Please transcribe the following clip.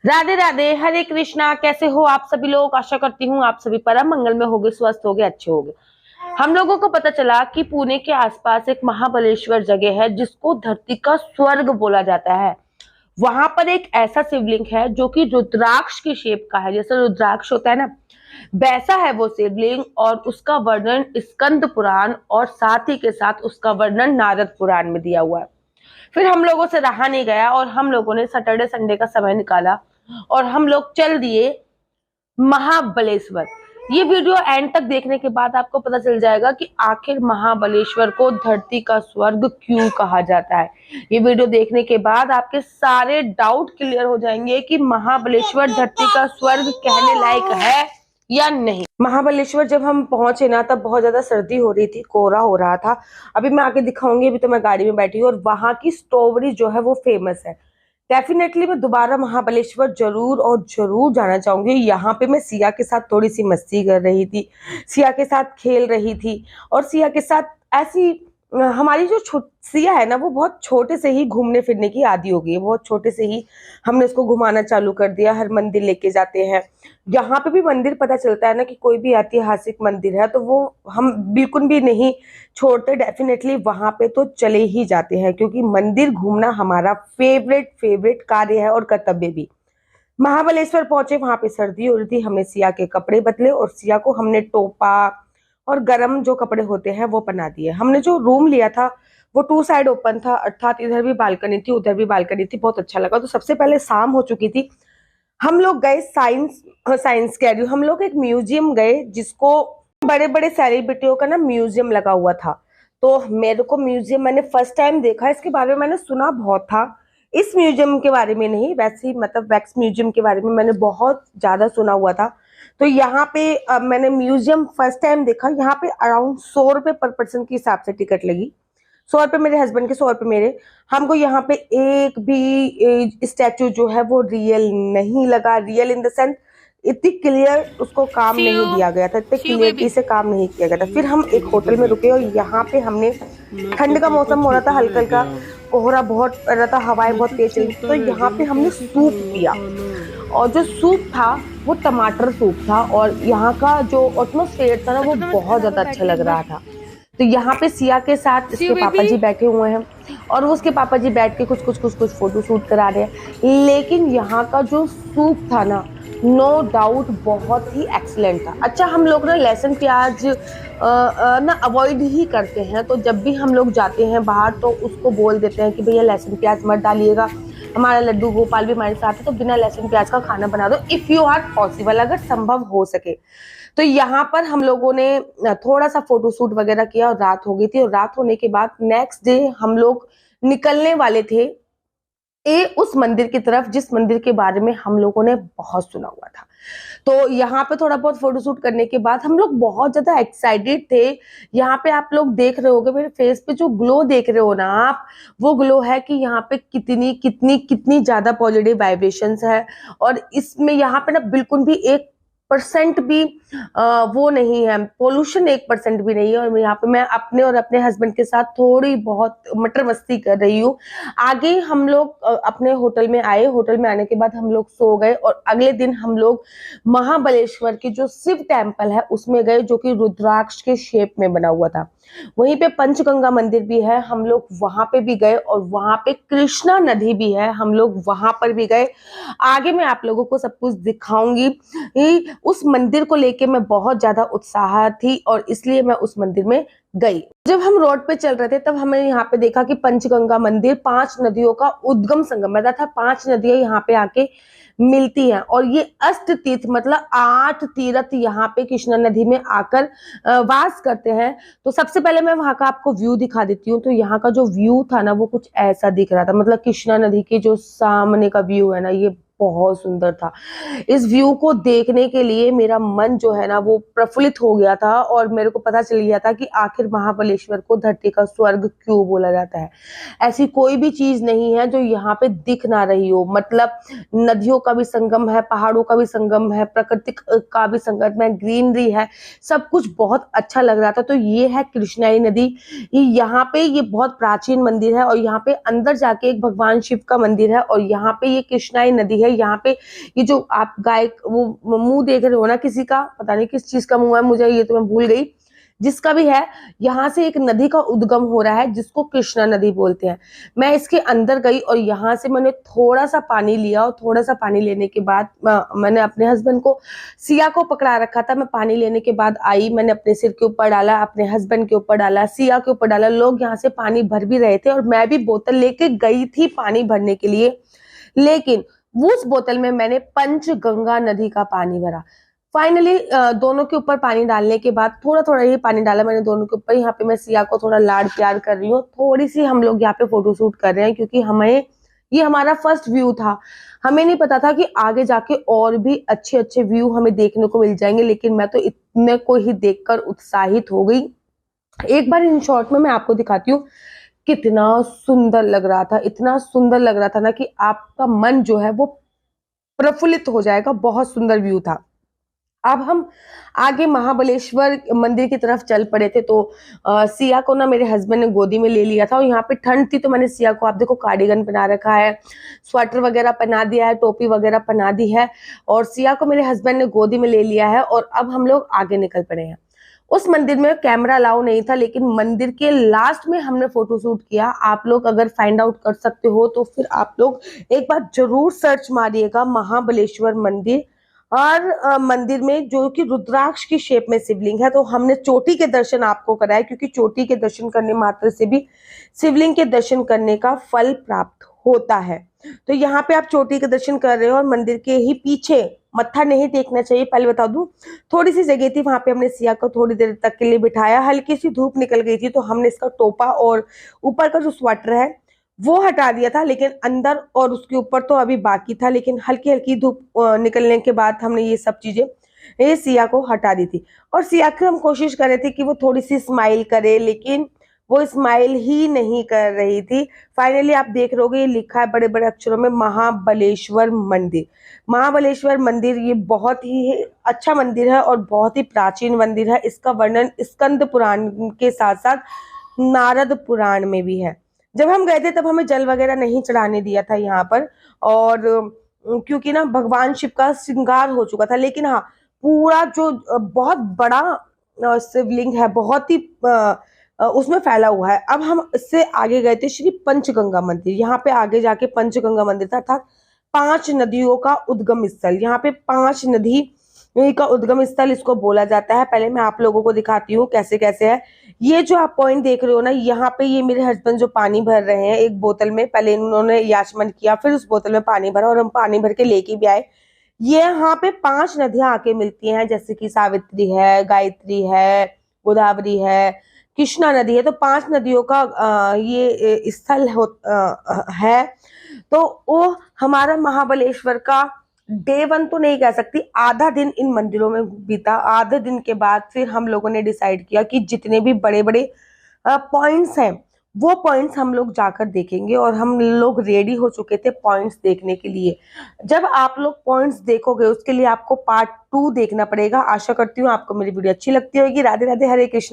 राधे राधे, हरे कृष्णा। कैसे हो आप सभी लोग? आशा करती हूँ आप सभी परम मंगल में होगे, स्वस्थ होगे, अच्छे होगे। हम लोगों को पता चला कि पुणे के आसपास एक महाबलेश्वर जगह है जिसको धरती का स्वर्ग बोला जाता है। वहां पर एक ऐसा शिवलिंग है जो कि रुद्राक्ष की शेप का है। जैसे रुद्राक्ष होता है ना, वैसा है वो शिवलिंग। और उसका वर्णन स्कंद पुराण और साथ ही के साथ उसका वर्णन नारद पुराण में दिया हुआ है। फिर हम लोगों से रहा नहीं गया और हम लोगों ने सैटरडे संडे का समय निकाला और हम लोग चल दिए महाबलेश्वर। ये वीडियो एंड तक देखने के बाद आपको पता चल जाएगा कि आखिर महाबलेश्वर को धरती का स्वर्ग क्यों कहा जाता है। ये वीडियो देखने के बाद आपके सारे डाउट क्लियर हो जाएंगे कि महाबलेश्वर धरती का स्वर्ग कहने लायक है या नहीं। महाबलेश्वर जब हम पहुंचे ना, तब बहुत ज्यादा सर्दी हो रही थी, कोहरा हो रहा था। अभी मैं आके दिखाऊंगी। अभी तो मैं गाड़ी में बैठी हूँ और वहां की स्ट्रॉबेरी जो है वो फेमस है। डेफिनेटली मैं दोबारा महाबलेश्वर जरूर और जरूर जाना चाहूंगी। यहाँ पे मैं सिया के साथ थोड़ी सी मस्ती कर रही थी, सिया के साथ खेल रही थी। और सिया के साथ ऐसी हमारी जो सिया है ना, वो बहुत छोटे से ही घूमने फिरने की आदी हो गई है। बहुत छोटे से ही हमने उसको घुमाना चालू कर दिया। हर मंदिर लेके जाते हैं। यहाँ पे भी मंदिर पता चलता है ना कि कोई भी ऐतिहासिक मंदिर है तो वो हम बिल्कुल भी नहीं छोड़ते। डेफिनेटली वहां पे तो चले ही जाते हैं, क्योंकि मंदिर घूमना हमारा फेवरेट फेवरेट कार्य है और कर्तव्य भी। महाबलेश्वर पहुंचे, वहां पे सर्दी हो रही थी। हमने सिया के कपड़े बदले और सिया को हमने टोपा और गर्म जो कपड़े होते हैं वो पहना दिए। हमने जो रूम लिया था वो टू साइड ओपन था, अर्थात इधर भी बालकनी थी उधर भी बालकनी थी। बहुत अच्छा लगा। तो सबसे पहले शाम हो चुकी थी। हम लोग गए साइंस साइंस कह रही हूँ, हम लोग एक म्यूजियम गए जिसको बड़े बड़े सेलिब्रिटियों का ना म्यूजियम लगा हुआ था। तो मेरे को म्यूजियम मैंने फर्स्ट टाइम देखा। इसके बारे में मैंने सुना बहुत था, इस म्यूजियम के बारे में नहीं, वैसे ही मतलब वैक्स म्यूजियम के बारे में मैंने बहुत ज्यादा सुना हुआ था। तो यहाँ पे मैंने म्यूजियम फर्स्ट टाइम देखा। यहाँ पे अराउंड 100 रुपए पर पर्सन के हिसाब से टिकट लगी। 100 रुपए मेरे हस्बैंड के, 100 रुपए मेरे। हमको यहाँ पे एक भी स्टैचू जो है वो रियल नहीं लगा। रियल इन द सेंस इतनी क्लियर उसको काम नहीं दिया गया था, इतने क्लियरिटी से काम नहीं किया गया था। फिर हम एक होटल में रुके और यहाँ पे हमने, ठंड का मौसम हो रहा था, हल्का हल्का कोहरा बहुत पड़ रहा था, हवाएं बहुत तेज चली, तो यहाँ पे हमने सूप पिया। और जो सूप था वो टमाटर सूप था। और यहाँ का जो एटमॉस्फेयर था ना वो बहुत ज्यादा अच्छा लग रहा था। तो यहाँ पे सिया के साथ इसके पापा जी बैठे हुए हैं और उसके पापा जी बैठ के कुछ फोटो शूट करा रहे हैं। लेकिन यहाँ का जो सूप था ना, नो डाउट बहुत ही एक्सीलेंट था। अच्छा, हम लोग ना लहसुन प्याज ना अवॉइड ही करते हैं। तो जब भी हम लोग जाते हैं बाहर तो उसको बोल देते हैं कि भैया लहसुन प्याज मत डालिएगा। हमारा लड्डू गोपाल भी हमारे साथ है, तो बिना लहसुन प्याज का खाना बना दो इफ यू आर पॉसिबल, अगर संभव हो सके। तो यहाँ पर हम लोगों ने थोड़ा सा फोटो शूट वगैरह किया और रात हो गई थी। और रात होने के बाद नेक्स्ट डे हम लोग निकलने वाले थे उस मंदिर की तरफ जिस मंदिर के बारे में हम लोगों ने बहुत सुना हुआ था। तो यहाँ पे थोड़ा बहुत फोटोशूट करने के बाद हम लोग बहुत ज्यादा एक्साइटेड थे। यहाँ पे आप लोग देख रहे होगे मेरे फेस पे जो ग्लो देख रहे हो ना आप, वो ग्लो है कि यहाँ पे कितनी कितनी कितनी ज्यादा पॉजिटिव वाइब्रेशंस है। और इसमें यहाँ पे ना बिल्कुल भी 1% भी वो नहीं है, पोल्यूशन 1% भी नहीं है। और यहाँ पे मैं अपने और अपने हस्बैंड के साथ थोड़ी बहुत मटर मस्ती कर रही हूँ। आगे हम लोग अपने होटल में आए। होटल में आने के बाद हम लोग सो गए और अगले दिन हम लोग महाबलेश्वर की जो शिव टेम्पल है उसमें गए, जो कि रुद्राक्ष के शेप में बना हुआ था। वहीं पे पंचगंगा मंदिर भी है, हम लोग वहां पे भी गए। और वहां पे कृष्णा नदी भी है, हम लोग वहां पर भी गए। आगे मैं आप लोगों को सब कुछ दिखाऊंगी। उस मंदिर को लेके मैं बहुत ज्यादा उत्साह थी और इसलिए मैं उस मंदिर में गई। जब हम रोड पे चल रहे थे तब हमें यहाँ पे देखा कि पंचगंगा मंदिर 5 नदियों का उद्गम संगम है, था 5 नदियां यहाँ पे आके मिलती हैं। और ये अष्ट तीर्थ मतलब 8 तीर्थ यहाँ पे कृष्णा नदी में आकर वास करते हैं। तो सबसे पहले मैं वहां का आपको व्यू दिखा देती हूँ। तो यहाँ का जो व्यू था ना वो कुछ ऐसा दिख रहा था, मतलब कृष्णा नदी के जो सामने का व्यू है ना, ये बहुत सुंदर था। इस व्यू को देखने के लिए मेरा मन जो है ना वो प्रफुल्लित हो गया था और मेरे को पता चल गया था कि आखिर महाबलेश्वर को धरती का स्वर्ग क्यों बोला जाता है। ऐसी कोई भी चीज नहीं है जो यहाँ पे दिख ना रही हो। मतलब नदियों का भी संगम है, पहाड़ों का भी संगम है, प्रकृति का भी संगम है, ग्रीनरी है, सब कुछ बहुत अच्छा लग रहा था। तो ये है कृष्णाई नदी। यहाँ पे ये बहुत प्राचीन मंदिर है और यहाँ पे अंदर जाके एक भगवान शिव का मंदिर है और यहाँ पे ये कृष्णाई नदी है। यहाँ पे ये जो आप गाय वो मुंह देख रहे हो ना, किसी का पता नहीं किस चीज का मुंह है, मुझे ये तो मैं भूल गई, जिसका भी है, यहाँ से एक नदी का उद्गम हो रहा है जिसको कृष्णा नदी बोलते हैं। मैं इसके अंदर गई और यहाँ से मैंने थोड़ा सा पानी लिया और थोड़ा सा पानी लेने के बाद मैंने अपने हस्बैंड को, सिया को पकड़ा रखा था। मैं पानी लेने के बाद आई, मैंने अपने सिर के ऊपर डाला, अपने हस्बैंड के ऊपर डाला, सिया के ऊपर डाला। लोग यहाँ से पानी भर भी रहे थे और मैं भी बोतल लेके गई थी पानी भरने के लिए, लेकिन उस बोतल में मैंने पंचगंगा नदी का पानी भरा। फाइनली दोनों के ऊपर पानी डालने के बाद थोड़ा थोड़ा ही पानी डाला मैंने दोनों के ऊपर। यहाँ पे मैं सिया को थोड़ा लाड प्यार कर रही हूँ, थोड़ी सी हम लोग यहाँ पे फोटो शूट कर रहे हैं क्योंकि हमें ये हमारा फर्स्ट व्यू था। हमें नहीं पता था कि आगे जाके और भी अच्छे अच्छे व्यू हमें देखने को मिल जाएंगे, लेकिन मैं तो इतने को ही देखकर उत्साहित हो गई। एक बार इन शॉर्ट में मैं आपको दिखाती हूँ कितना सुंदर लग रहा था, इतना सुंदर लग रहा था ना कि आपका मन जो है वो प्रफुल्लित हो जाएगा। बहुत सुंदर व्यू था। अब हम आगे महाबलेश्वर मंदिर की तरफ चल पड़े थे, तो सिया को ना मेरे हस्बैंड ने गोदी में ले लिया था और यहाँ पे ठंड थी तो मैंने सिया को, आप देखो, कार्डिगन पहना रखा है, स्वेटर वगैरह पहना दिया है, टोपी वगैरह पहना दी है और सिया को मेरे हस्बैंड ने गोदी में ले लिया है। और अब हम लोग आगे निकल पड़े हैं। उस मंदिर में कैमरा अलाउ नहीं था, लेकिन मंदिर के लास्ट में हमने फोटो शूट किया। आप लोग अगर फाइंड आउट कर सकते हो तो फिर आप लोग एक बार जरूर सर्च मारिएगा महाबलेश्वर मंदिर। और मंदिर में जो कि रुद्राक्ष की शेप में शिवलिंग है, तो हमने चोटी के दर्शन आपको कराए क्योंकि चोटी के दर्शन करने मात्र से भी शिवलिंग के दर्शन करने का फल प्राप्त होता है। तो यहाँ पे आप चोटी के दर्शन कर रहे हो और मंदिर के ही पीछे, मत्था नहीं देखना चाहिए पहले बता दूं, थोड़ी सी जगह थी, वहां पे हमने सिया को थोड़ी देर तक के लिए बिठाया। हल्की सी धूप निकल गई थी तो हमने इसका टोपा और ऊपर का जो स्वेटर है वो हटा दिया था, लेकिन अंदर और उसके ऊपर तो अभी बाकी था। लेकिन हल्की हल्की धूप निकलने के बाद हमने ये सब चीजें ये सिया को हटा दी थी। और सिया की हम कोशिश कर रहे थे कि वो थोड़ी सी स्माइल करे, लेकिन वो स्माइल ही नहीं कर रही थी। फाइनली आप देख रहोगे ये लिखा है बड़े बड़े अक्षरों में महाबलेश्वर मंदिर। महाबलेश्वर मंदिर ये बहुत ही अच्छा मंदिर है और बहुत ही प्राचीन मंदिर है। इसका वर्णन स्कंद पुराण के साथ साथ नारद पुराण में भी है। जब हम गए थे तब हमें जल वगैरह नहीं चढ़ाने दिया था यहाँ पर, और क्योंकि ना भगवान शिव का श्रृंगार हो चुका था। लेकिन हाँ, पूरा जो बहुत बड़ा शिवलिंग है, बहुत ही उसमें फैला हुआ है। अब हम इससे आगे गए थे श्री पंचगंगा मंदिर। यहाँ पे आगे जाके पंचगंगा मंदिर था, अर्थात 5 नदियों का उद्गम स्थल। यहाँ पे 5 नदी का उद्गम स्थल इसको बोला जाता है। पहले मैं आप लोगों को दिखाती हूँ कैसे कैसे है। ये जो आप पॉइंट देख रहे हो ना, यहाँ पे ये मेरे हस्बैंड जो पानी भर रहे हैं एक बोतल में, पहले इन्होंने याचमन किया, फिर उस बोतल में पानी भरा और हम पानी भर के लेके भी आए। ये यहाँ पे 5 नदियां आके मिलती हैं, जैसे कि सावित्री है, गायत्री है, गोदावरी है, कृष्णा नदी है। तो 5 नदियों का ये स्थल है। तो वो हमारा महाबलेश्वर का डे 1 तो नहीं कह सकती, आधा दिन इन मंदिरों में बीता। आधे दिन के बाद फिर हम लोगों ने डिसाइड किया कि जितने भी बड़े बड़े पॉइंट्स हैं वो पॉइंट्स हम लोग जाकर देखेंगे, और हम लोग रेडी हो चुके थे पॉइंट्स देखने के लिए। जब आप लोग पॉइंट्स देखोगे उसके लिए आपको पार्ट 2 देखना पड़ेगा। आशा करती हूँ आपको मेरी वीडियो अच्छी लगती होगी। राधे राधे, हरे कृष्णा।